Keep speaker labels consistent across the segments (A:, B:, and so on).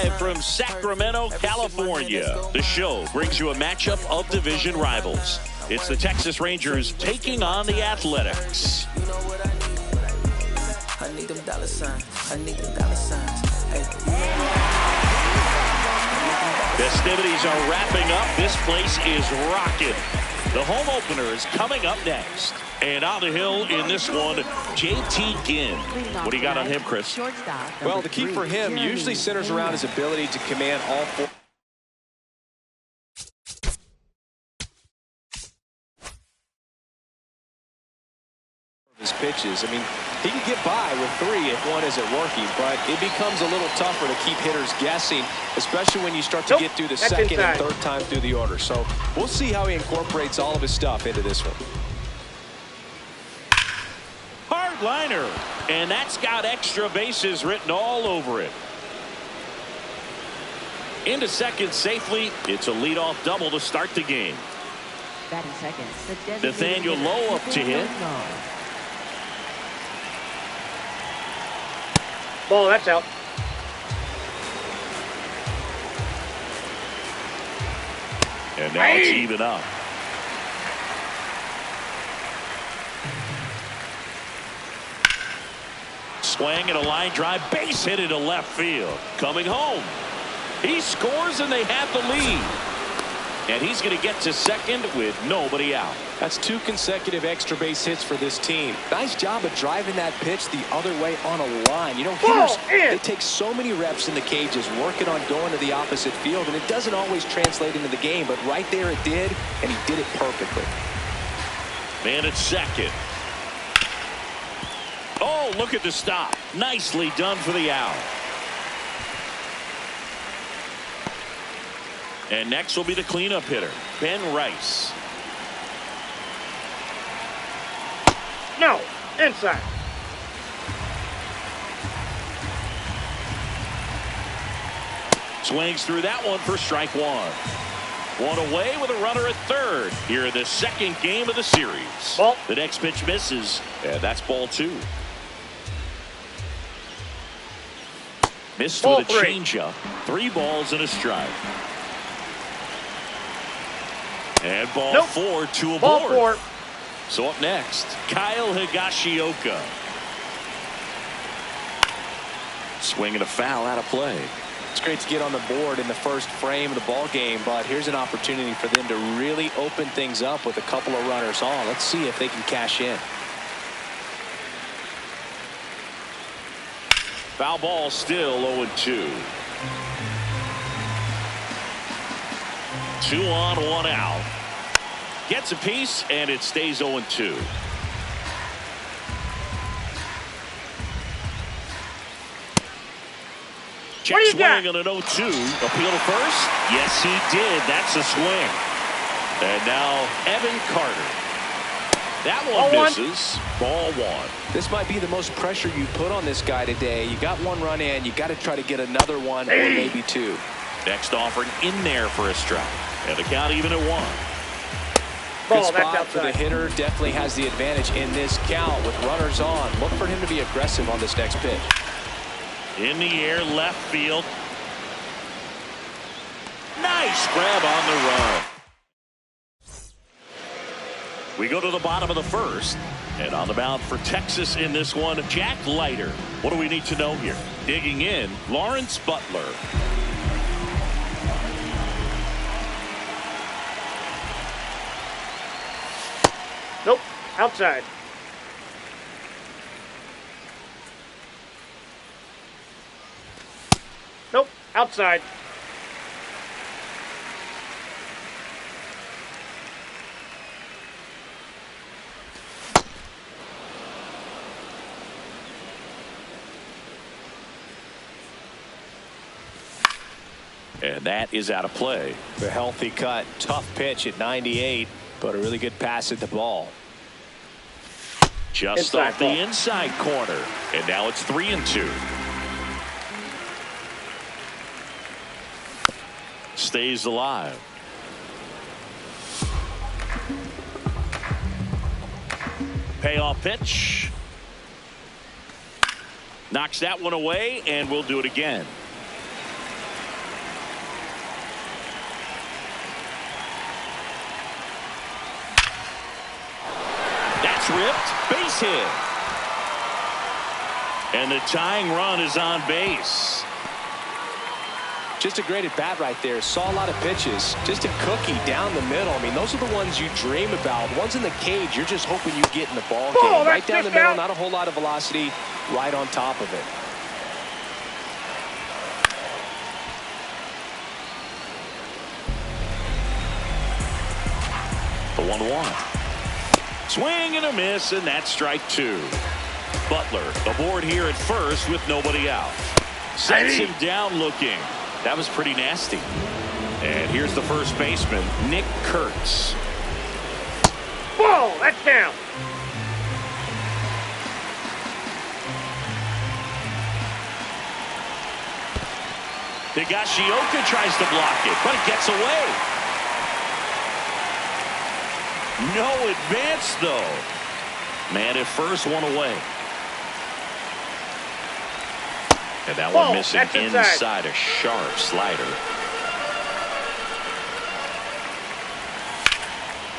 A: live from Sacramento, California. The show brings you a matchup of division rivals. It's the Texas Rangers taking on the Athletics.
B: I need them dollar signs. I need them dollar signs. Hey.
A: Festivities are wrapping up. This place is rocking. The home opener is coming up next. And on the hill in this one, JT Ginn. What do you got on him, Chris?
C: Well, the key for him usually centers around his ability to command all four of his pitches. I mean, he can get by with three if one isn't working, but it becomes a little tougher to keep hitters guessing, especially when you start to get through the second and third time through the order. So we'll see how he incorporates all of his stuff into this one.
A: Hard liner, and that's got extra bases written all over it. Into second safely. It's a leadoff double to start the game. Nathaniel Lowe up to hit.
D: Ball, that's out.
A: And now it's even up. Swing and a line drive, base hit into left field. Coming home. He scores and they have the lead. And he's going to get to second with nobody out.
C: That's two consecutive extra base hits for this team. Nice job of driving that pitch the other way on a line. You know, hitters, they take so many reps in the cages working on going to the opposite field, and it doesn't always translate into the game, but right there it did, and he did it perfectly.
A: Man at second. Oh, look at the stop. Nicely done for the out. And next will be the cleanup hitter, Ben Rice.
D: No, inside.
A: Swings through that one for strike one. One away with a runner at third here in the second game of the series.
D: Ball.
A: The next pitch misses, and that's ball two. Missed
D: Ball
A: with a changeup. 3 balls and a strike. And ball four, 2 aboard.
D: Ball four.
A: So up next, Kyle Higashioka. Swinging a foul out of play.
C: It's great to get on the board in the first frame of the ball game, but here's an opportunity for them to really open things up with a couple of runners on. Let's see if they can cash in.
A: Foul ball, still 0-2. 2 on, 1 out. Gets a piece, and it stays 0-2. Check swing on an 0-2. Appeal to first. Yes, he did. That's a swing. And now Evan Carter. That one misses. Ball one.
C: This might be the most pressure you put on this guy today. You got 1 run in. You got to try to get another one or maybe 2.
A: Next offering in there for a strike. And the count even at 1.
C: Good spot for the hitter. Definitely has the advantage in this count with runners on. Look for him to be aggressive on this next pitch.
A: In the air, left field. Nice grab on the run. We go to the bottom of the first. And on the mound for Texas in this one, Jack Leiter. What do we need to know here? Digging in, Lawrence Butler.
D: Nope, outside. Nope, outside.
A: And that is out of play.
C: A healthy cut. Tough pitch at 98, but a really good pass at the ball.
A: Just off the inside corner. And now it's 3-2. Stays alive. Payoff pitch. Knocks that one away, and we'll do it again. That's ripped. Base hit. And the tying run is on base.
C: Just a great at bat right there. Saw a lot of pitches. Just a cookie down the middle. I mean, those are the ones you dream about. Ones in the cage, you're just hoping you get in the ball game. Right down the middle, not a whole lot of velocity. Right on top of it.
A: The 1-1. Swing and a miss, and that's strike two. Butler aboard here at first with nobody out. Sets him down looking. That was pretty nasty. And here's the first baseman, Nick Kurtz.
D: Ball, that's down.
A: Higashioka tries to block it, but it gets away. No advance, though. Man at first, one away. And that one missing inside a sharp slider.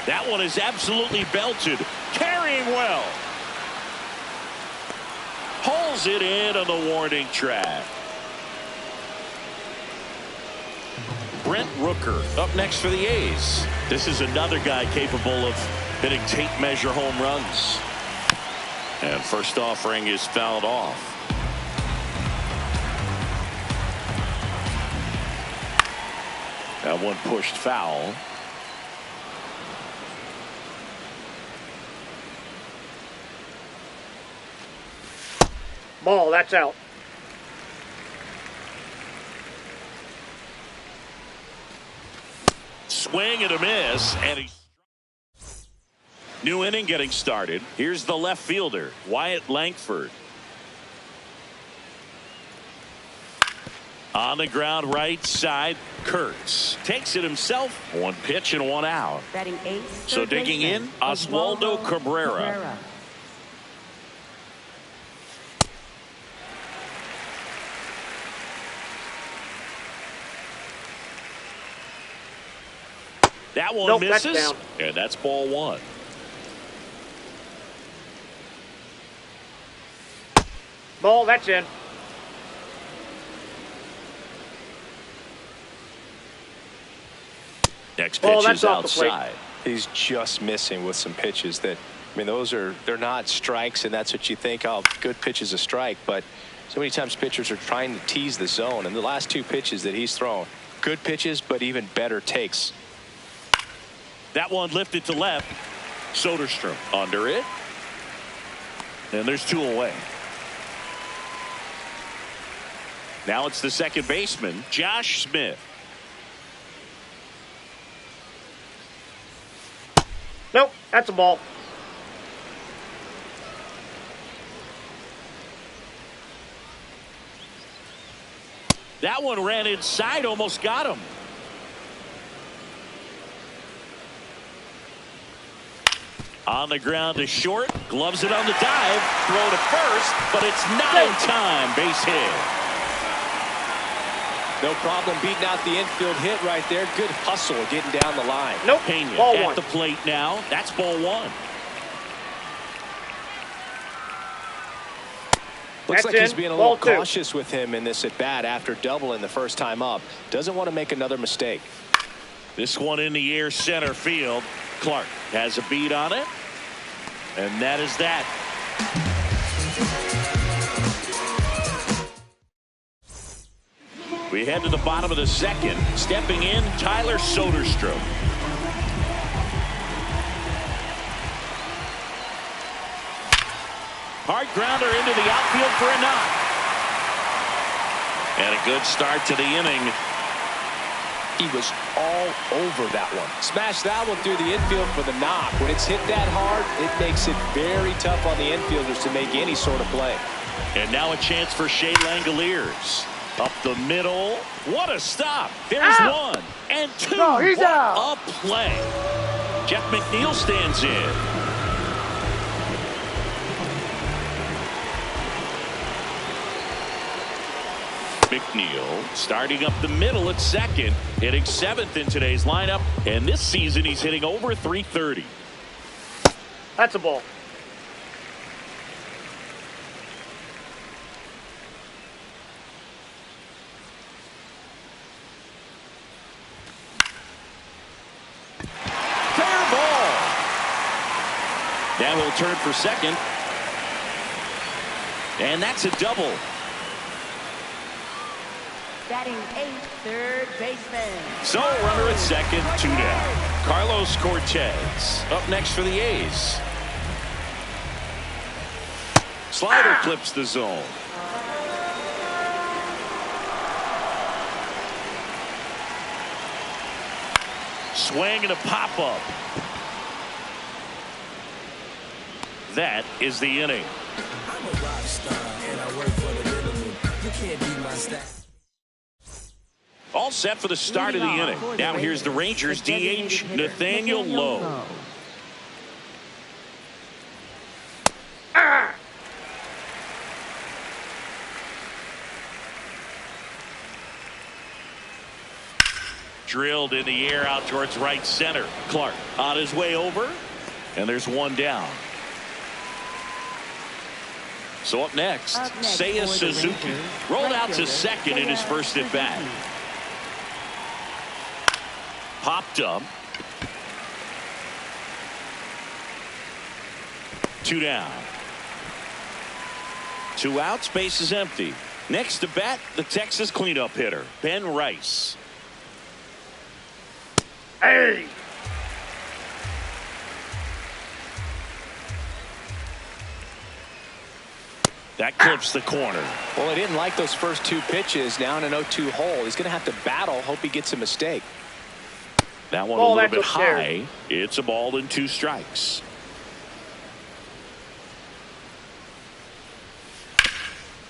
A: That one is absolutely belted. Carrying well. Pulls it in on the warning track. Brent Rooker up next for the A's. This is another guy capable of hitting tape measure home runs. And first offering is fouled off. That one pushed foul.
D: Ball, that's out.
A: Swing and a miss, and he. New inning getting started. Here's the left fielder, Wyatt Langford. On the ground right side, Kurtz takes it himself. One pitch and one out.
E: Batting eighth,
A: so digging in, Oswaldo Cabrera. That one misses,
D: that's down.
A: And that's ball one.
D: Ball, that's in.
A: Next pitch is
D: off the plate.
A: outside.
C: He's just missing with some pitches that, I mean, they're not strikes, and that's what you think, oh, good pitch is a strike. But so many times pitchers are trying to tease the zone, and the last two pitches that he's thrown, good pitches, but even better takes.
A: That one lifted to left. Soderstrom under it. And there's two away. Now it's the second baseman, Josh Smith.
D: Nope, that's a ball.
A: That one ran inside, almost got him. On the ground to short, gloves it on the dive, throw to first, but it's not in time. Base hit.
C: No problem beating out the infield hit right there. Good hustle getting down the line.
D: Nope.
A: Pena
D: ball
A: at
D: one.
A: the plate now. That's ball one.
C: Looks
D: That's
C: like he's
D: in.
C: being a
D: Ball
C: little
D: two.
C: cautious with him in this at bat after doubling the first time up. Doesn't want to make another mistake.
A: This one in the air center field. Clark has a beat on it. And that is that. We head to the bottom of the second. Stepping in, Tyler Soderstrom. Hard grounder into the outfield for a knock. And a good start to the inning.
C: He was all over that one. Smashed that one through the infield for the knock. When it's hit that hard, it makes it very tough on the infielders to make any sort of play.
A: And now a chance for Shea Langoliers. Up the middle. What a stop. There's one and two.
D: No, he's
A: what
D: out.
A: a play. Jeff McNeil stands in. McNeil starting up the middle at second, hitting seventh in today's lineup, and this season he's hitting over .330.
D: That's a ball.
A: Now he'll turn for second. And that's a double.
E: Batting eighth, third baseman.
A: So runner at second, 2 down. Carlos Cortez up next for the A's. Slider clips the zone. Swing and a pop-up. That is the inning.
B: I'm a rock star and I work for the minimum. You can't beat my style.
A: All set for the start of the inning. Now here's the Rangers DH, Nathaniel Lowe. Drilled in the air out towards right center. Clark on his way over, and there's one down. So up next Seiya Suzuki rolled out to second in his first at bat. Popped up. 2 down. 2 outs, base is empty. Next to bat, the Texas cleanup hitter, Ben Rice.
D: Hey!
A: That clips the corner.
C: Well, he didn't like those first 2 pitches. Now in an 0-2 hole. He's going to have to battle. Hope he gets a mistake.
A: That one a little bit high. It's a ball and 2 strikes.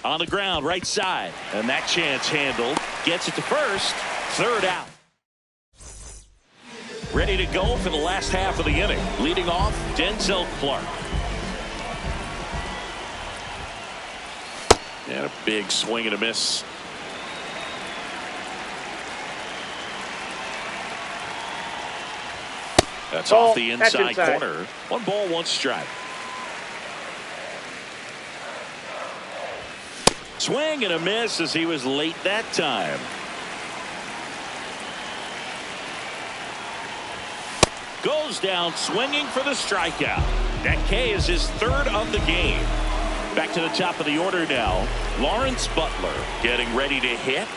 A: On the ground, right side. And that chance handled. Gets it to first. 3rd out. Ready to go for the last half of the inning. Leading off, Denzel Clark. And a big swing and a miss. That's off the inside corner. 1 ball, 1 strike. Swing and a miss as he was late that time. Goes down swinging for the strikeout. That K is his 3rd of the game. Back to the top of the order now. Lawrence Butler getting ready to hit.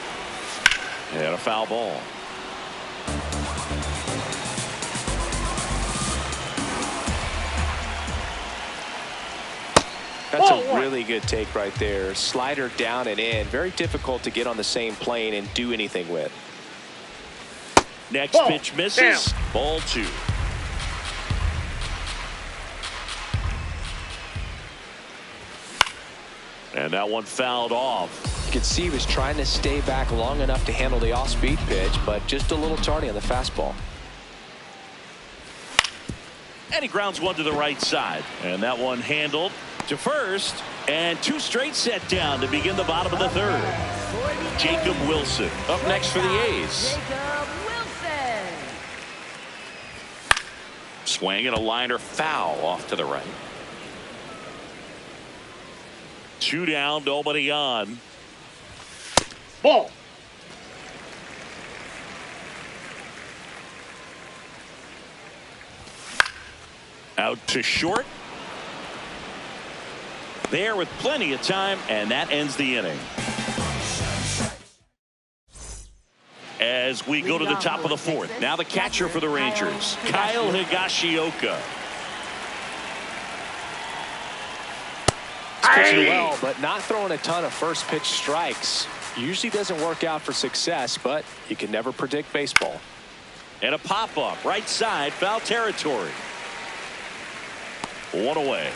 A: And a foul ball.
C: That's a really good take right there. Slider down and in. Very difficult to get on the same plane and do anything with.
A: Next pitch misses. Ball 2. And that one fouled off.
C: You could see he was trying to stay back long enough to handle the off-speed pitch, but just a little tardy on the fastball.
A: And he grounds one to the right side. And that one handled to first. And 2 straight set down to begin the bottom of the 3rd. Jacob Wilson up next for the A's.
E: Jacob Wilson.
A: Swing and a liner foul off to the right. 2 down, nobody on.
D: Ball.
A: Out to short. There with plenty of time, and that ends the inning. As we go to the top of the 4th. Now the catcher for the Rangers, Kyle Higashioka.
C: Pitching well, but not throwing a ton of first pitch strikes. Usually doesn't work out for success, but you can never predict baseball.
A: And a pop-up right side, foul territory. 1 away.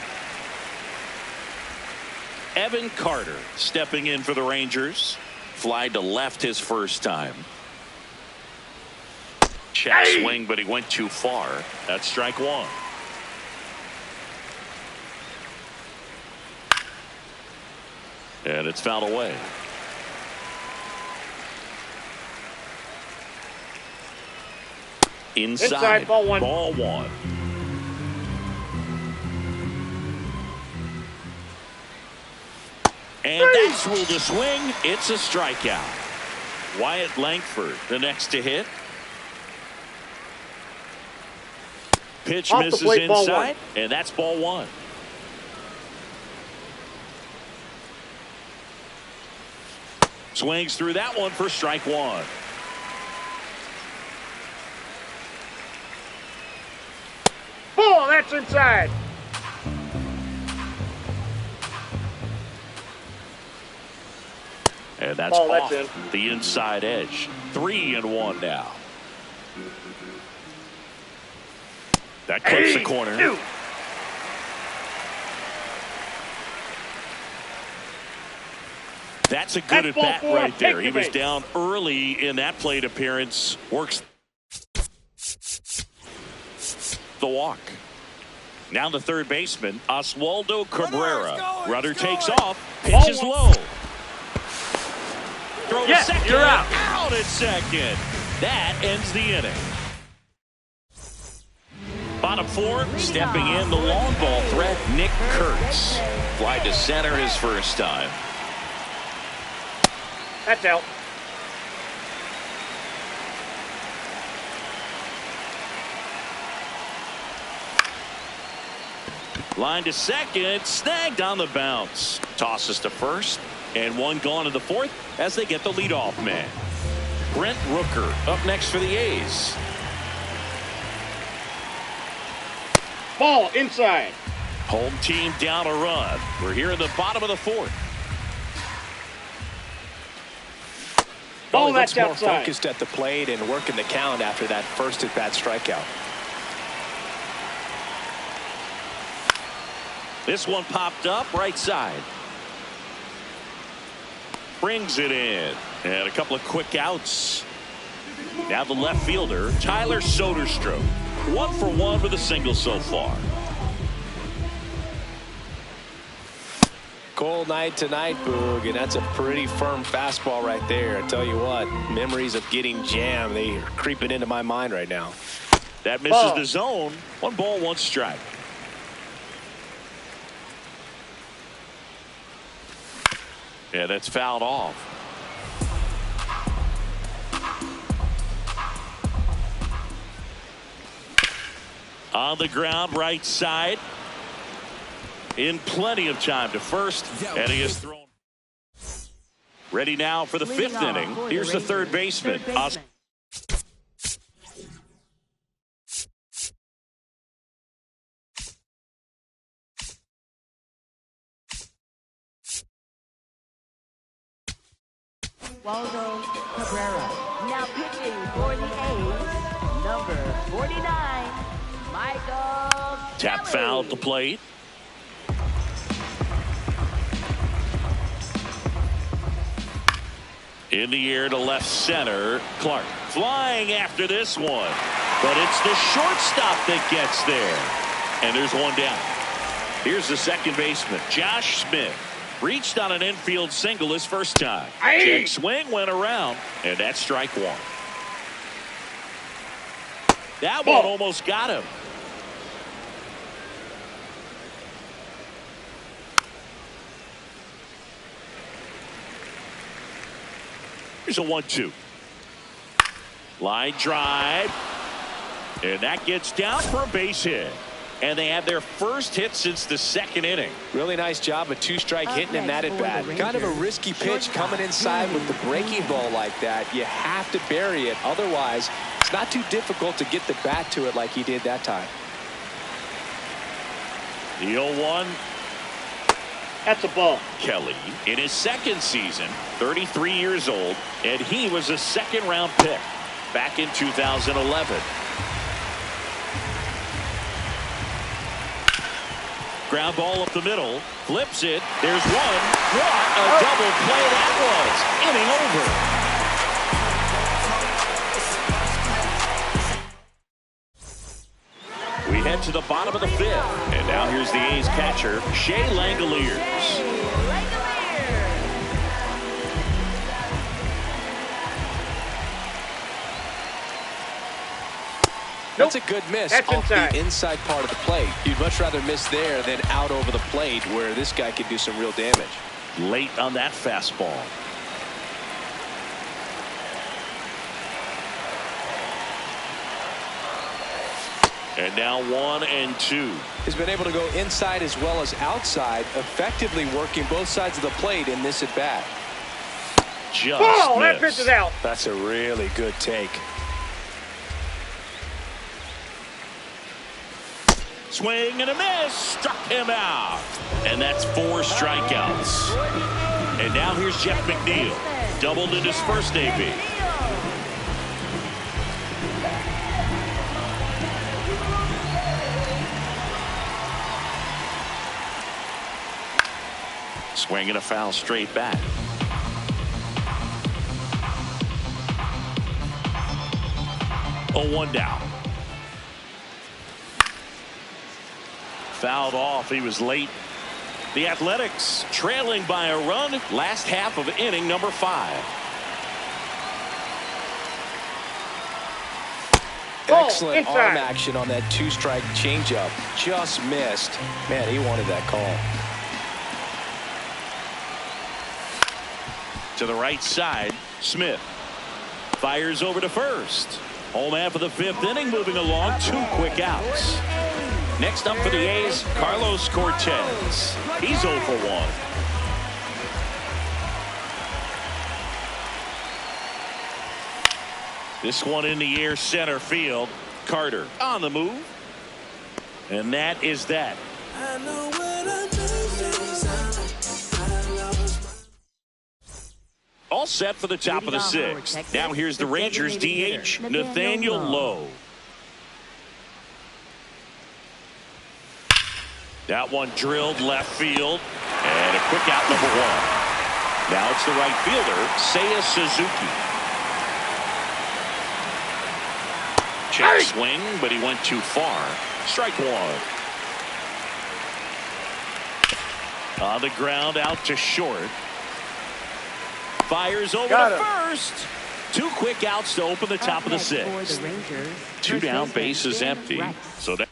A: Evan Carter stepping in for the Rangers. Fly to left his first time. Check swing, but he went too far. That's strike 1. And it's fouled away. Inside
D: ball 1.
A: Ball 1. And that's ruled a swing. It's a strikeout. Wyatt Langford the next to hit. Pitch
D: Off the
A: misses
D: plate, ball
A: inside, and that's ball one. Swings through that one for strike one.
D: Ball, that's inside.
A: And that's
D: Ball,
A: off
D: that's
A: the inside edge. 3-1 now. That clips the corner.
D: 2.
A: That's a good
D: That's
A: at bat
D: ball 4.
A: right there.
D: Take
A: He
D: the
A: was
D: base.
A: down early in that plate appearance. Works the walk. Now the third baseman, Oswaldo Cabrera. Runner takes off. Pitch is low. Throw to second.
D: You're out.
A: Out at second. That ends the inning. Bottom 4, stepping in the long ball threat, Nick Kurtz. Fly to center his first time.
D: That's out.
A: Line to second, snagged on the bounce. Tosses to first, and one gone in the fourth as they get the leadoff man. Brent Rooker up next for the A's.
D: Ball, inside.
A: Home team down a run. We're here in the bottom of the fourth.
D: Ball,
C: He looks
D: that's
C: more
D: outside.
C: focused at the plate and working the count after that first at-bat strikeout.
A: This one popped up right side. Brings it in. And a couple of quick outs. Now the left fielder, Tyler Soderstrom. 1 for 1 with a single so far.
C: Cold night tonight, Boog, and that's a pretty firm fastball right there. I tell you what, memories of getting jammed, they are creeping into my mind right now.
A: That misses the zone. 1 ball, 1 strike. Yeah, that's fouled off. On the ground, right side. In plenty of time to first, and he is thrown. Ready now for the fifth inning. Here's the third baseman.
E: Waldo Cabrera. Now pitching for the A's, number 49, Michael
A: Tap
E: Kelly.
A: foul at the plate. In the air to left center, Clark flying after this one, but it's the shortstop that gets there, and there's one down. Here's the second baseman, Josh Smith. Reached on an infield single his first time. Check swing went around, and that's strike one. That one almost got him. Here's a 1-2. Line drive. And that gets down for a base hit. And they had their first hit since the second inning.
C: Really nice job of two-strike hitting him that at bat. Kind of a risky pitch coming inside with the breaking ball like that. You have to bury it. Otherwise, it's not too difficult to get the bat to it like he did that time.
A: The 0-1.
D: That's a ball.
A: Kelly in his second season, 33 years old, and he was a second-round pick back in 2011. Ground ball up the middle, flips it. There's one. What a double play that was. Inning over. We head to the bottom of the fifth, and now here's the A's catcher, Shea Langoliers.
C: That's a good miss
D: That's
C: off
D: inside.
C: the inside part of the plate. You'd much rather miss there than out over the plate where this guy could do some real damage.
A: Late on that fastball. And now 1-2.
C: He's been able to go inside as well as outside, effectively working both sides of the plate in this at bat.
A: Just
D: Ball! That
A: missed.
D: pitch is out.
C: That's a really good take.
A: Swing and a miss. Struck him out. And that's 4 strikeouts. And now here's Jeff McNeil. Doubled in his first AB. Swing and a foul straight back. Oh, 1 down. Fouled off. He was late. The Athletics trailing by a run. Last half of inning number 5.
C: Excellent arm action on that 2-strike changeup. Just missed. Man, he wanted that call.
A: To the right side, Smith fires over to first. Home half of the 5th inning, moving along. 2 quick outs. Next up for the A's, Carlos Cortez. He's 0 for 1. This one in the air, center field. Carter on the move. And that is that. All set for the top of the 6th. Now here's the Rangers DH, Nathaniel Lowe. That one drilled left field. And a quick out, number 1. Now it's the right fielder, Seiya Suzuki. Check swing, but he went too far. Strike 1. On the ground, out to short. Fires over to first. 2 quick outs to open the top of the 6th. 2 down, base is empty. So that.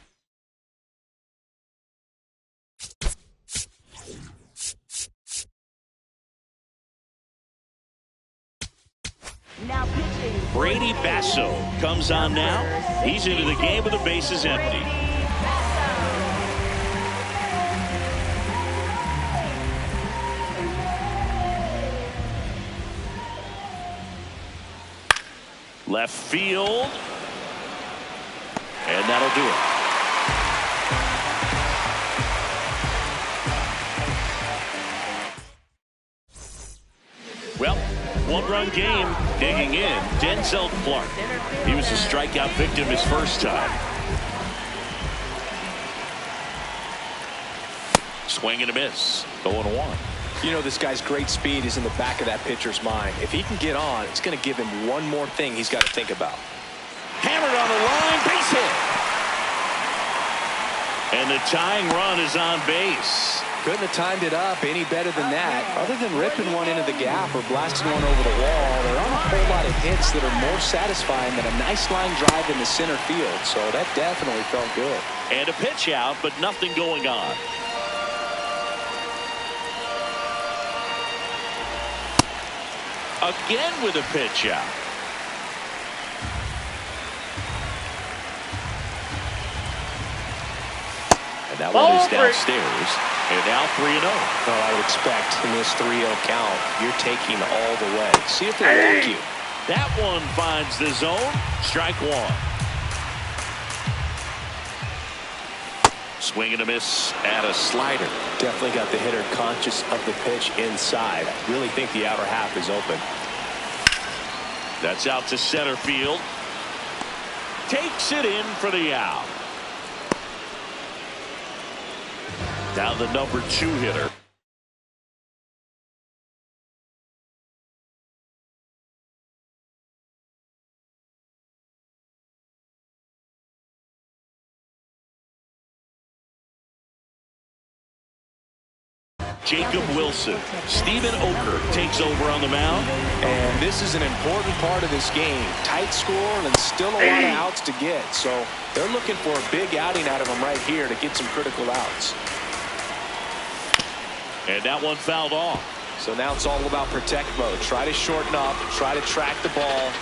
E: Now pitching.
A: Brady Basso comes on now. He's into the game with the bases empty. Left field. And that'll do it. Well, 1-run game. Digging in, Denzel Clark. He was a strikeout victim his first time. Swing and a miss. 0-1.
C: You know, this guy's great speed is in the back of that pitcher's mind. If he can get on, it's going to give him one more thing he's got to think about.
A: Hammered on the line, base hit. And the tying run is on base.
C: Couldn't have timed it up any better than that. Other than ripping one into the gap or blasting one over the wall, there aren't a whole lot of hits that are more satisfying than a nice line drive in the center field. So that definitely felt good.
A: And a pitch out, but nothing going on. Again with a pitch out. And that one is downstairs. And now 3-0.
C: Well, I would expect in this 3-0 count, you're taking all the way. See if they walk you.
A: That one finds the zone. Strike 1. Swing and a miss at a slider.
C: Definitely got the hitter conscious of the pitch inside. I really think the outer half is open.
A: That's out to center field. Takes it in for the out. Now the number 2 hitter. Jacob Wilson. Steven Okert takes over on the mound.
C: And this is an important part of this game. Tight score and still a lot of outs to get. So they're looking for a big outing out of them right here to get some critical outs.
A: And that one fouled off.
C: So now it's all about protect mode. Try to shorten up, try to track the ball,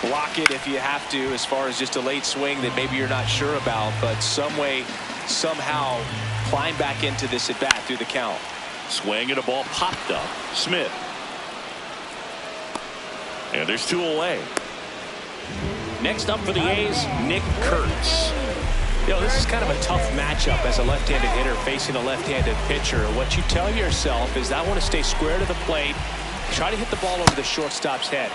C: Block it if you have to, as far as just a late swing that maybe you're not sure about, but some way, somehow climb back into this at bat through the count.
A: Swing and a ball popped up. Smith. And there's 2 away. Next up for the A's, Nick Kurtz.
C: You know, this is kind of a tough matchup as a left-handed hitter facing a left-handed pitcher. What you tell yourself is, I want to stay square to the plate, try to hit the ball over the shortstop's head.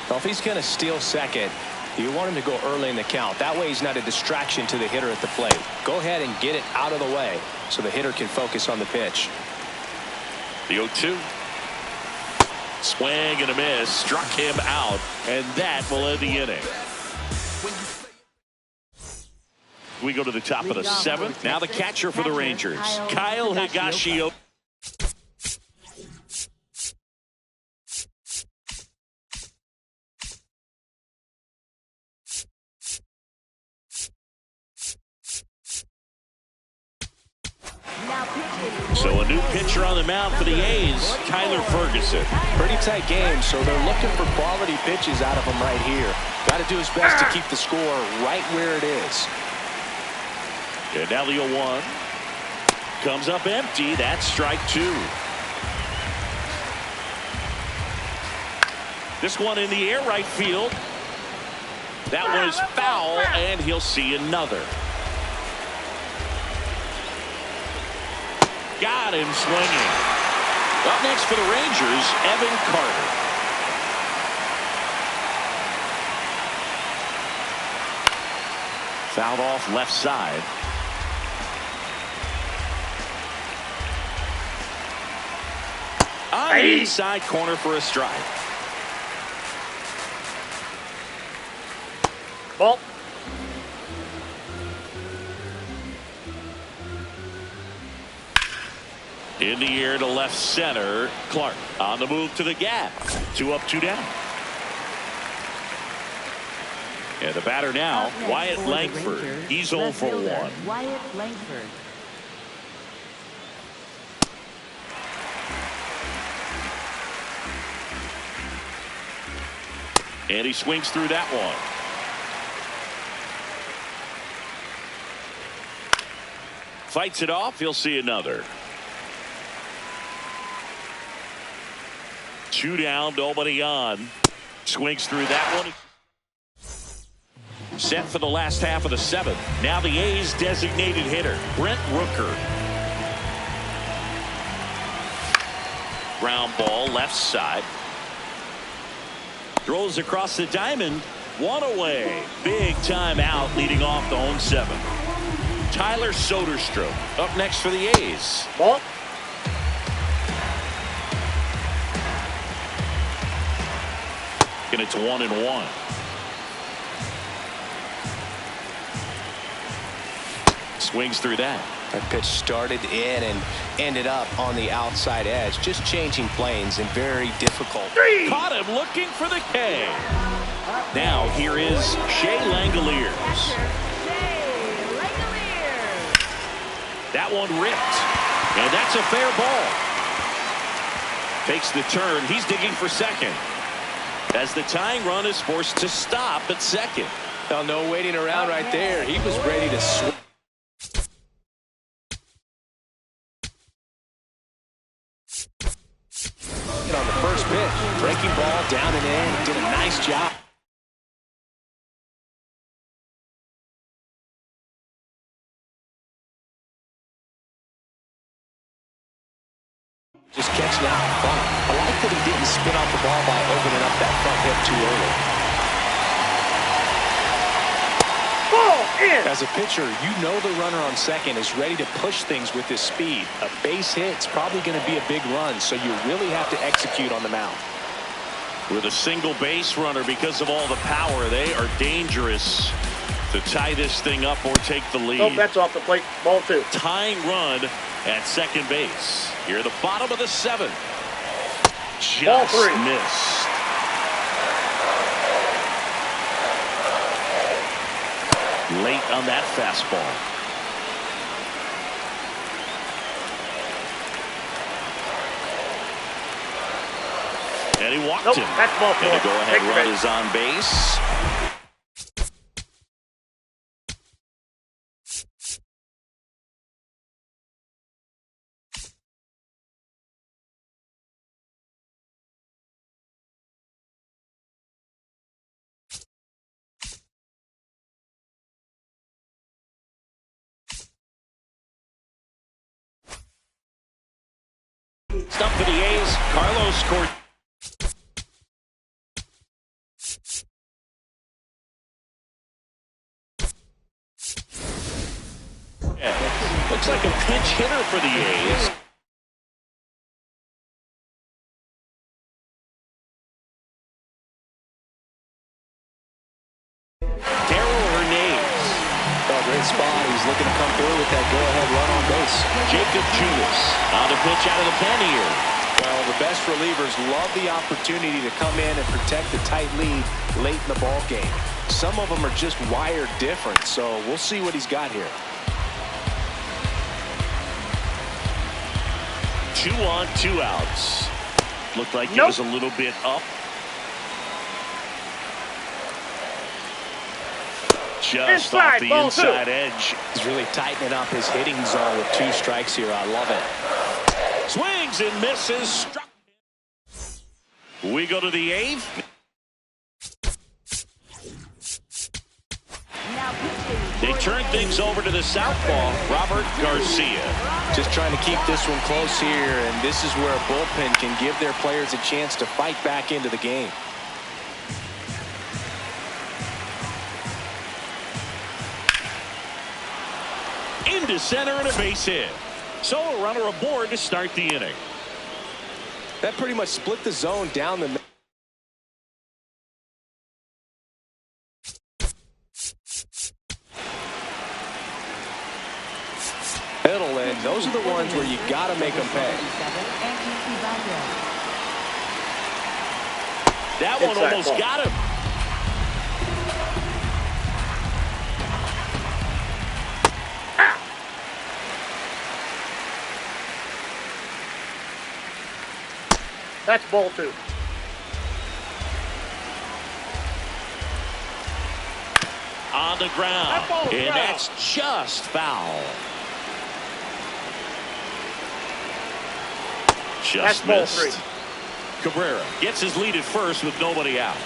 C: Well, if he's going to steal second, you want him to go early in the count. That way he's not a distraction to the hitter at the plate. Go ahead and get it out of the way so the hitter can focus on the pitch.
A: The 0-2. Swing and a miss. Struck him out, and that will end the inning. We go to the top of the 7th. Now the catcher for the Rangers, Kyle Higashioka. So a new pitcher on the mound for the A's, Kyler Ferguson.
C: Pretty tight game, so they're looking for quality pitches out of him right here. Got to do his best to keep the score right where it is.
A: And now the 0-1 comes up empty. That's strike 2. This one in the air, right field. That one is foul, and he'll see another. Got him swinging. Up next for the Rangers, Evan Carter. Fouled off left side. On the inside corner for a strike.
D: Ball.
A: In the air to left center. Clark on the move to the gap. 2 up, 2 down. And the batter now, Wyatt Langford. He's 0 for 1.
E: Wyatt Langford.
A: And he swings through that one. Fights it off. He'll see another. 2 down, nobody on. Swings through that one. Set for the last half of the 7th. Now the A's designated hitter, Brent Rooker. Ground ball left side. Throws across the diamond. 1 away. Big time out leading off the home 7th. Tyler Soderstrom up next for the A's.
D: Ball.
A: And it's 1-1. Swings through that.
C: That pitch started in and ended up on the outside edge. Just changing planes and very difficult.
A: Caught him looking for the K. Now here is Shea Langoliers. That one ripped. And that's a fair ball. Takes the turn. He's digging for second. As the tying run is forced to stop at second.
C: Well, no waiting around right there. He was ready to swing. On the first pitch, breaking ball down and in. Did a nice job. Just catching out in front. I like that he didn't spin off the ball by opening up that front hip too early.
D: Ball in.
C: As a pitcher, you know the runner on second is ready to push things with his speed. A base hit's probably going to be a big run, so you really have to execute on the mound.
A: With a single base runner, because of all the power, they are dangerous to tie this thing up or take the lead.
D: Oh, that's off the plate. Ball 2.
A: Tying run at second base. Here at the bottom of the 7th. Just
D: Ball 3.
A: missed. Late on that fastball. And he walked
D: Nope,
A: him.
D: that's ball four.
A: And the go-ahead
D: Take the
A: run
D: base.
A: is on base. Stump for the A's. Carlos scored. Yeah, looks like a pinch hitter for the A's. Darryl Hernandez.
C: Oh, great spot. He's looking to come through with that go-ahead run on base.
A: Jacob Junis on the pitch out of the pen here.
C: Well, the best relievers love the opportunity to come in and protect the tight lead late in the ball game. Some of them are just wired different, so we'll see what he's got here.
A: 2 on, 2 outs. Looked like it
D: Nope.
A: was a little bit up. Just
D: Inside,
A: off the
D: ball
A: inside
D: 2.
A: edge.
C: He's really tightening up his hitting zone with 2 strikes here. I love it.
A: Swings and misses. Struck. We go to the 8th.
E: Now pitching.
A: They turn things over to the southpaw, Robert Garcia.
C: Just trying to keep this one close here, and this is where a bullpen can give their players a chance to fight back into the game.
A: Into center and a base hit. So a runner aboard to start the inning.
C: That pretty much split the zone down the middle. And those are the ones where you got to make them pay.
A: That one
D: Inside
A: almost
D: ball.
A: got him.
D: That's ball 2.
A: On the ground.
D: That ball's
A: And
D: foul.
A: that's just foul.
D: That's
A: Just
D: ball
A: missed.
D: 3.
A: Cabrera gets his lead at first with nobody out.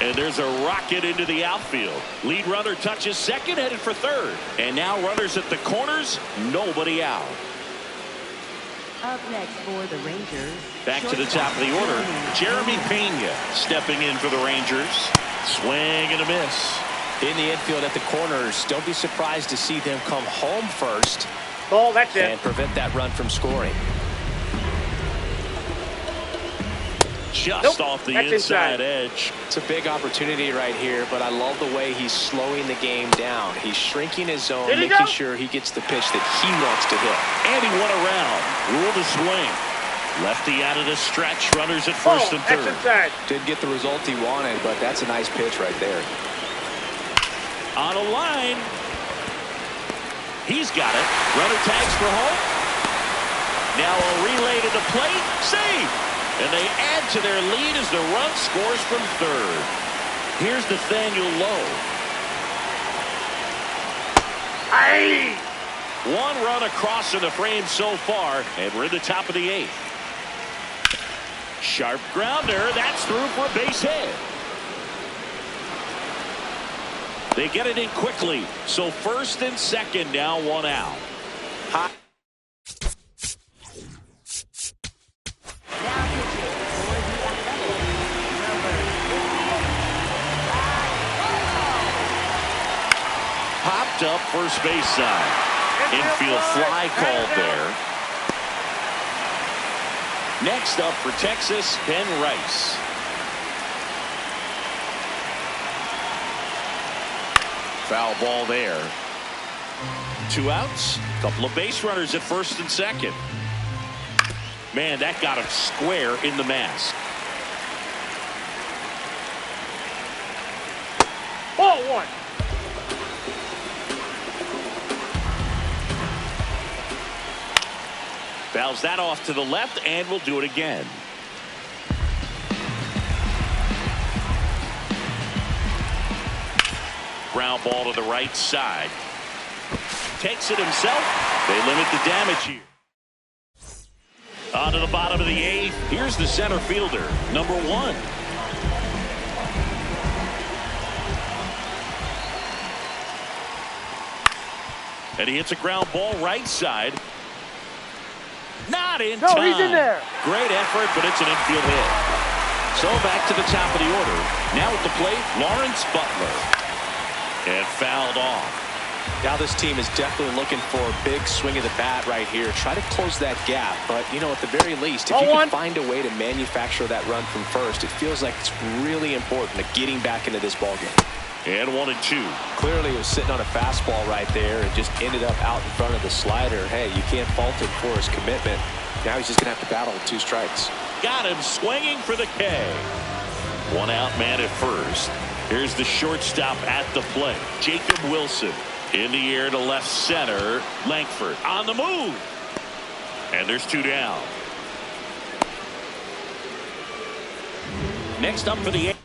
A: And there's a rocket into the outfield. Lead runner touches second, headed for third. And now runners at the corners, nobody out.
E: Up next for the Rangers.
A: Back to the top of the order, Jeremy Pena stepping in for the Rangers. Swing and a miss.
C: In the infield at the corners, don't be surprised to see them come home first
D: Ball, that's it.
C: and prevent that run from scoring.
A: Just
D: Nope,
A: off the
D: that's
A: inside
D: inside.
A: edge.
C: It's a big opportunity right here, but I love the way he's slowing the game down. He's shrinking his zone,
D: Did he
C: making
D: go?
C: sure he gets the pitch that he wants to hit.
A: And he went around. Ruled a swing. Lefty out of the stretch. Runners at
D: Ball,
A: first and
D: that's
A: third.
D: inside.
C: Didn't get the result he wanted, but that's a nice pitch right there.
A: On a line. He's got it. Runner tags for home. Now a relay to the plate. Save. And they add to their lead as the run scores from third. Here's Nathaniel Lowe.
D: Aye.
A: One run across in the frame so far, and we're in the top of the 8th. Sharp grounder. That's through for a base hit. They get it in quickly. So first and second now, 1 out. High.
E: Now pitching for the Athletics.
A: Popped up first base side. Infield fly called there. Next up for Texas, Ben Rice. Foul ball there. 2 outs. Couple of base runners at first and second. Man, that got him square in the mask.
D: Ball 1.
A: Fouls that off to the left, and we'll do it again. Ground ball to the right side. Takes it himself. They limit the damage here. On to the bottom of the 8th. Here's the center fielder, number 1. And he hits a ground ball right side. Not in time.
D: He's in there.
A: Great effort, but it's an infield hit. So back to the top of the order. Now at the plate, Lawrence Butler. And fouled off.
C: Now this team is definitely looking for a big swing of the bat right here. Try to close that gap. But, you know, at the very least, if you can find a way to manufacture that run from first, it feels like it's really important to getting back into this ballgame.
A: And 1-2.
C: Clearly he was sitting on a fastball right there and just ended up out in front of the slider. Hey, you can't fault him for his commitment. Now he's just going to have to battle with 2 strikes.
A: Got him swinging for the K. 1 out man at first. Here's the shortstop at the plate. Jacob Wilson in the air to left center. Langford on the move. And there's 2 down. Next up for the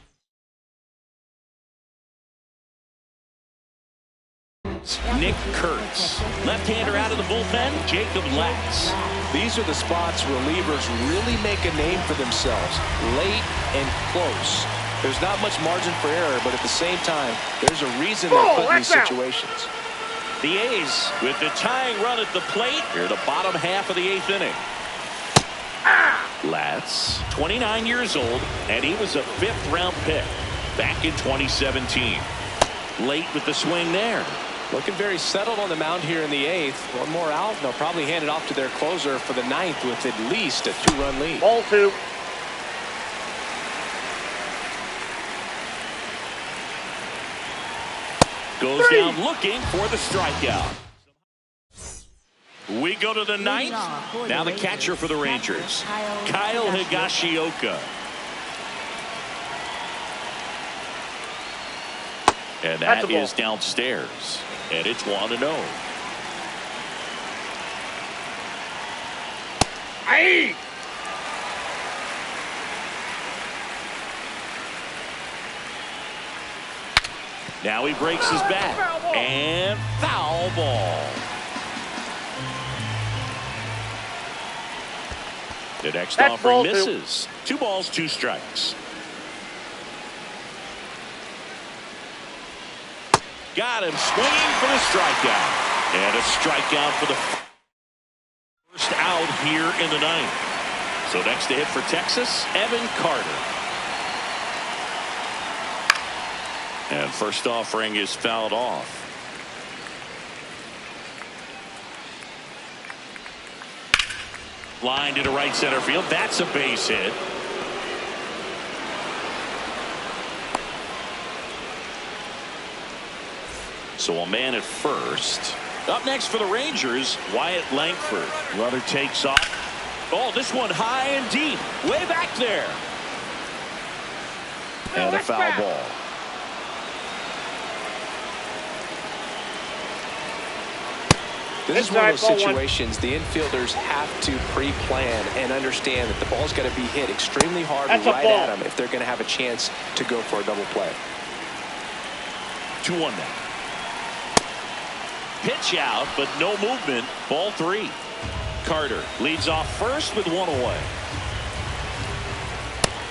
A: Nick Kurtz. Left-hander out of the bullpen, Jacob Latz.
C: These are the spots relievers really make a name for themselves. Late and close. There's not much margin for error, but at the same time, there's a reason they're put in these situations.
A: The A's with the tying run at the plate here, the bottom half of the 8th inning. Latz, 29 years old, and he was a 5th-round pick back in 2017. Late with the swing there.
C: Looking very settled on the mound here in the 8th. 1 more out, and they'll probably hand it off to their closer for the 9th with at least a 2-run lead.
D: Ball 2.
A: Goes down looking for the strikeout. We go to the 9th. Now the catcher for the Rangers, Kyle Higashioka. And that is downstairs. And it's 1-0.
D: Aye.
A: Now he breaks his bat. And foul ball. The next offering misses. 2 balls, 2 strikes. Got him swinging for the strikeout. And a strikeout for the first out here in the 9th. So next to hit for Texas, Evan Carter. And first offering is fouled off. Line to the right center field. That's a base hit. So a man at first. Up next for the Rangers, Wyatt Langford. Runner takes off. Oh, this one high and deep. Way back there. And a foul ball.
C: This is one of those situations the infielders have to pre-plan and understand that the ball's got to be hit extremely hard right at them if they're going to have a chance to go for a double play.
A: 2-1 now. Pitch out, but no movement. Ball 3. Carter leads off first with 1 away.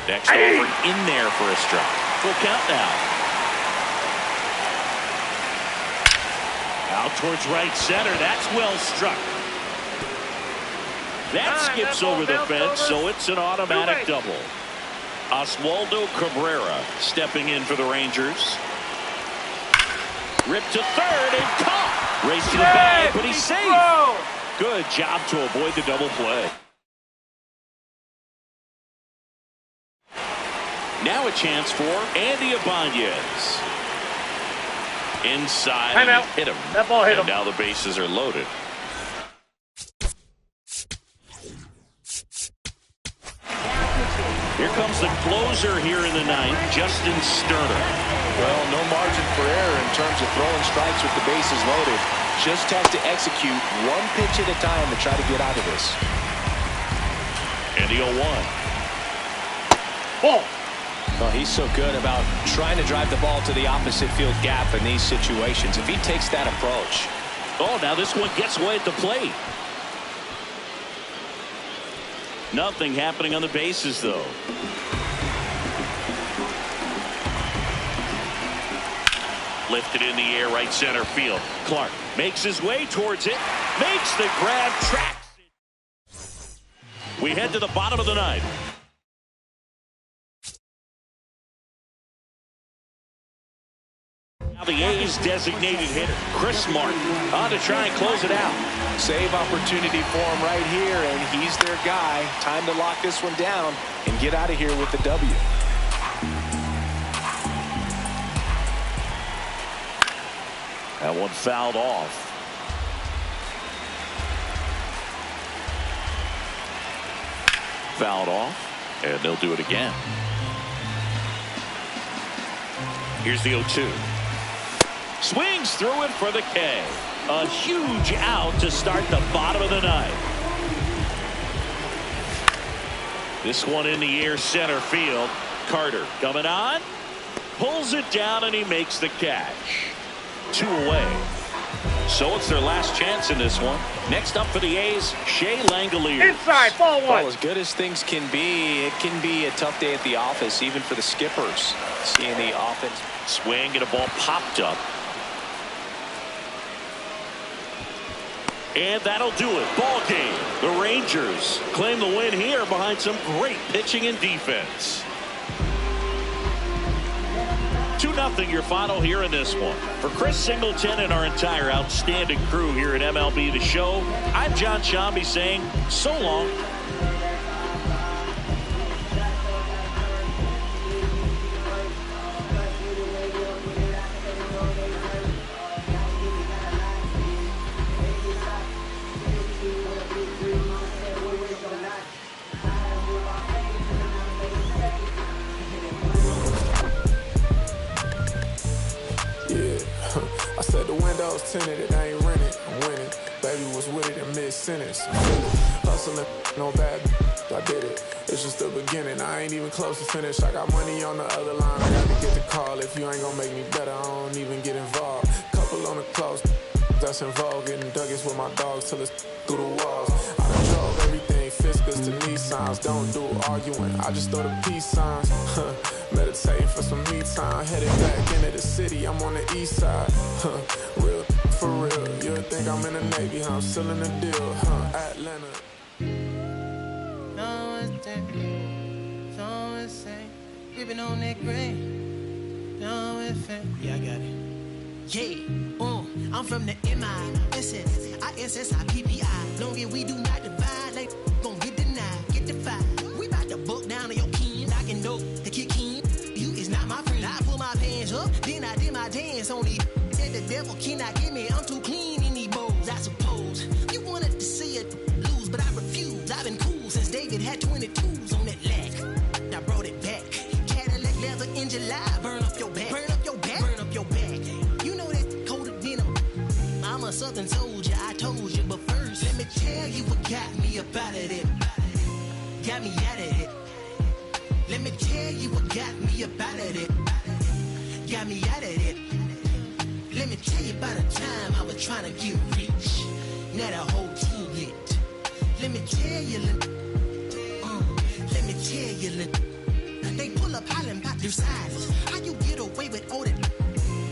A: Next offering in there for a strike. Full count now. Out towards right center. That's well struck. That skips over the fence, so it's an automatic double. Oswaldo Cabrera stepping in for the Rangers. Ripped to third and caught. Race to the bag, but he's safe. Good job to avoid the double play. Now a chance for Andy Ibanez. Inside, and hit him.
D: That ball hit him.
A: And now the bases are loaded. Here comes the closer here in the ninth, Justin Sterner.
C: Well, no margin for error in terms of throwing strikes with the bases loaded. Just has to execute one pitch at a time to try to get out of this.
A: And the 0-1.
D: Ball.
C: Well, he's so good about trying to drive the ball to the opposite field gap in these situations. If he takes that approach.
A: Oh, now this one gets away at the plate. Nothing happening on the bases, though. Lifted in the air, right center field. Clark makes his way towards it. Makes the grab, tracks it. We head to the bottom of the ninth. Now the A's designated hitter, Chris Martin, on to try and close it out.
C: Save opportunity for him right here, and he's their guy. Time to lock this one down and get out of here with the W.
A: That one fouled off. Fouled off, and they'll do it again. Here's the 0-2. Swings through it for the K. A huge out to start the bottom of the ninth. This one in the air, center field. Carter coming on. Pulls it down, and he makes the catch. 2 away. So it's their last chance in this one. Next up for the A's, Shea Langeliers.
D: Inside, ball 1.
C: Well, as good as things can be, it can be a tough day at the office, even for the skippers. Seeing the offense.
A: Swing and a ball popped up. And that'll do it. Ball game. The Rangers claim the win here behind some great pitching and defense. 2-0 your final here in this one. For Chris Singleton and our entire outstanding crew here at MLB The Show, I'm John Shambi saying so long.
B: I said the windows tinted, it ain't rented. I'm winning. Baby was with it in mid-sentence. Hustling, no bad. I did it. It's just the beginning. I ain't even close to finish. I got money on the other line. I got to get the call. If you ain't gonna make me better, I don't even get involved. Couple on the close. That's in vogue. Getting Douglas with my dogs till it's through the walls. I done drove everything Fiscus to Nissans. Don't do arguing. I just throw the peace signs. Meditating for some me time. Headed back into the city. I'm on the east side. Real for real. You'll think I'm in the Navy, huh? I'm still in the deal, Atlanta.
F: Gripping on that grain. Yeah, I got it. Yeah, I'm from the M.I.S.S. I-S-S-I-P-P-I. Long as we do not divide, like, gon' get denied, get defied. We bout to buck down on your kin. I can know the kick in. You is not my friend. I pull my pants up, then I did my dance on these. Said the devil cannot get me. I'm too clean in these bowls, I suppose. You wanted to see it lose, but I refuse. I've been cool since David had 22s on that leg. I brought it back. Cadillac leather in July. Burn up your back. Burn up your back. Burn up your back. You know that colder denim. I'm a southern soldier, I told you. But first, let me tell you what got me up out of it. Got me out of it. Let me tell you what got me up out of it. Got me out of it. Let me tell you about a time I was trying to get rich. Now the whole team lit. Let me tell you, let me tell you, they pull up hollering about their sizes. How you get away with all that?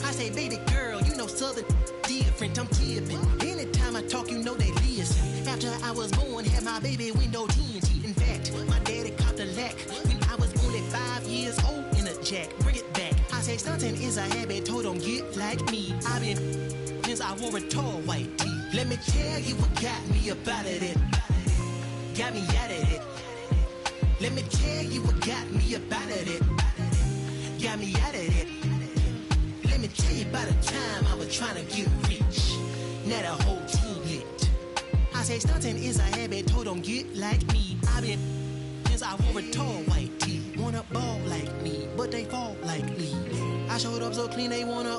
F: I say, baby girl, you know southern different, I'm tipping. Anytime I talk, you know they listen. After I was born, had my baby window tinted. In fact, my daddy copped a lack when I was only 5 years old in a jack. Bring it back. I say stunting is a habit, told don't get like me. I've been since I wore a tall white tee. Let me tell you what got me up out of it. Got me out of it. Let me tell you what got me up out of it. Got me out of it. Let me tell you about a time I was trying to get rich. Now the whole team lit. I say stunting is a habit, told don't get like me. I've been since I wore a tall white tee. I showed up so clean they wanna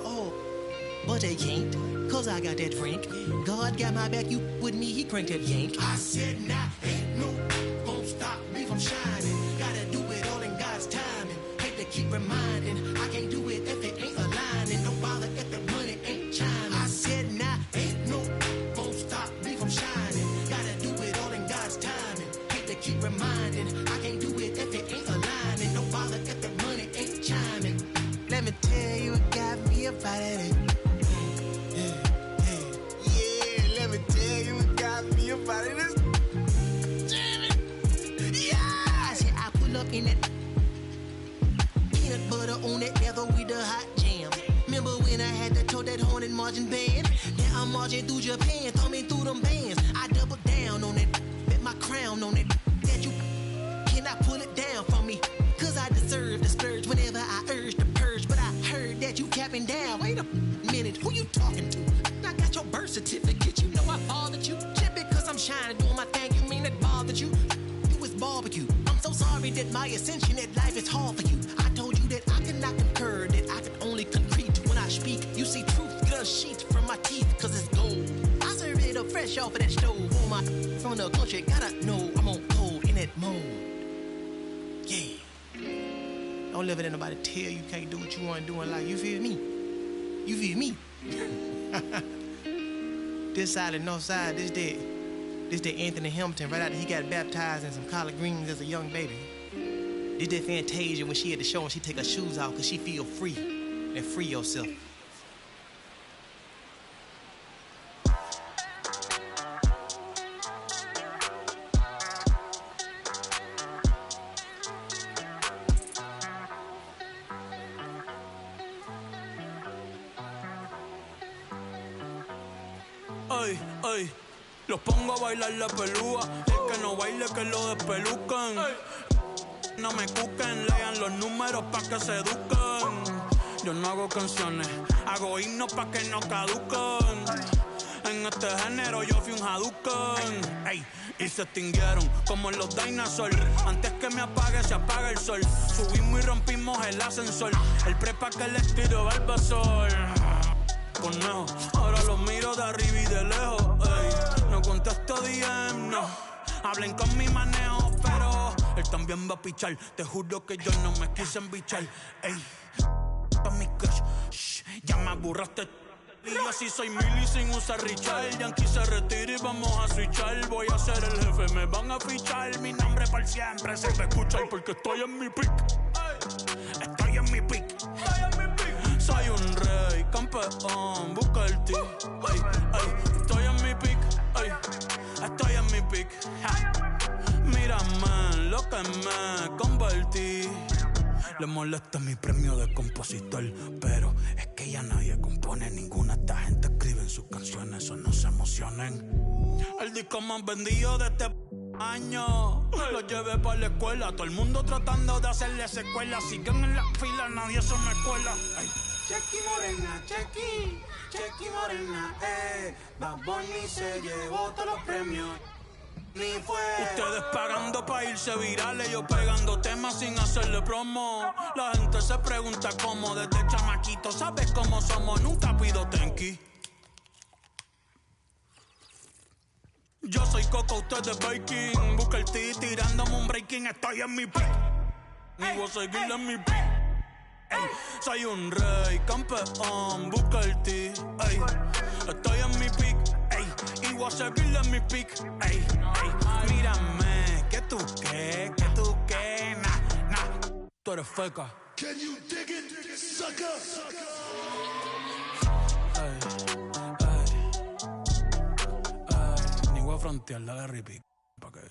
F: but they can't, cause I got that drink. God got my back, you with me, he cranked that yank. I said, nah, ain't no won't stop me from shining. Gotta do it all in God's timing. Hate to keep reminding, I can't do it if it ain't aligning. Don't bother if the money ain't chiming. I said, nah, ain't no won't stop me from shining. Gotta do it all in God's timing. Hate to keep reminding, I can't do it if it ain't aligning. Don't bother if the money ain't chiming. Let me tell you, it got me about it. About it is damn it. Yeah, I said I pull up in that peanut butter on that leather with the hot jam. Remember when I had to tote that horn and marching band? Now I'm marching through Japan, thumbing through them bands. I double down on it, bet my crown on it. That you cannot pull it down from me, cause I deserve the splurge whenever I urge the purge. But I heard that you capping down. Wait a minute, who you talking to? I got your birth certificate, you know I fathered you. I'm shining, doing my thing, you mean it bothered you? You was barbecue. I'm so sorry that my ascension at life is hard for you. I told you that I could not concur, that I could only concrete when I speak. You see truth, get a sheet from my teeth, cause it's gold. I serve it up fresh off of that stove. All my from the country gotta know I'm on cold in that mode. Yeah. Don't let nobody tell you can't do what you want to do in life. You feel me? You feel me? This side and north side, this the Anthony Hamilton right after he got baptized in some collard greens as a young baby. This the Fantasia when she at the show and she take her shoes off cause she feel free. And free yourself.
G: Ay, ay. Los pongo a bailar la pelúa. El que no baile que lo despelucan. No me cuquen, lean los números pa' que se eduquen. Yo no hago canciones, hago himnos pa' que no caduquen. En este género yo fui un Hadouken. Ey, y se extinguieron como los dinosaurs. Antes que me apague se apaga el sol. Subimos y rompimos el ascensor. El prepa que les tiro Barbasol. Conejo, ahora los miro de arriba y de lejos. Ey, no contesto DM, no. Hablen con mi manejo, pero él también va a pichar. Te juro que yo no me quise embichar. Ey, pa' mi crush, shh, ya me aburraste. Y así soy Milly sin usar Richard. Yankee se retira y vamos a switchar. Voy a ser el jefe, me van a fichar. Mi nombre para siempre se va a escuchar porque estoy en mi pick. Estoy en mi pick. Soy un rey, campeón, busca el ti. Ay, ay, estoy en mi pick. Ay, estoy en mi pick. Mírame lo que me convertí. Le molesta mi premio de compositor, pero es que ya nadie compone. Ninguna esta gente escribe en sus canciones, eso no se emocionen. El disco más vendido de este año lo llevé para la escuela. Todo el mundo tratando de hacerle secuela. Siguen en la fila, nadie se me cuela. Ay.
H: Chequi morena, chequi morena, Bad Bunny se llevó todos los premios. Ni fue.
G: Ustedes pagando pa' irse virales, yo pegando temas sin hacerle promo. La gente se pregunta cómo, desde chamaquito, ¿sabes cómo somos? Nunca pido tenki. Yo soy Coco, ustedes baking. Busca el T tirándome un breaking, estoy en mi pick. Y voy a seguir en mi pick. Ey, soy un rey, campeón, busca el T. Ey, estoy en mi pick. Ey, y voy a seguir en mi pick. Ey, ey, mírame, que tú qué, nah. Tú eres feca.
H: Can you dig it, sucker?
G: Ni voy a frontear la de Ripic pa' que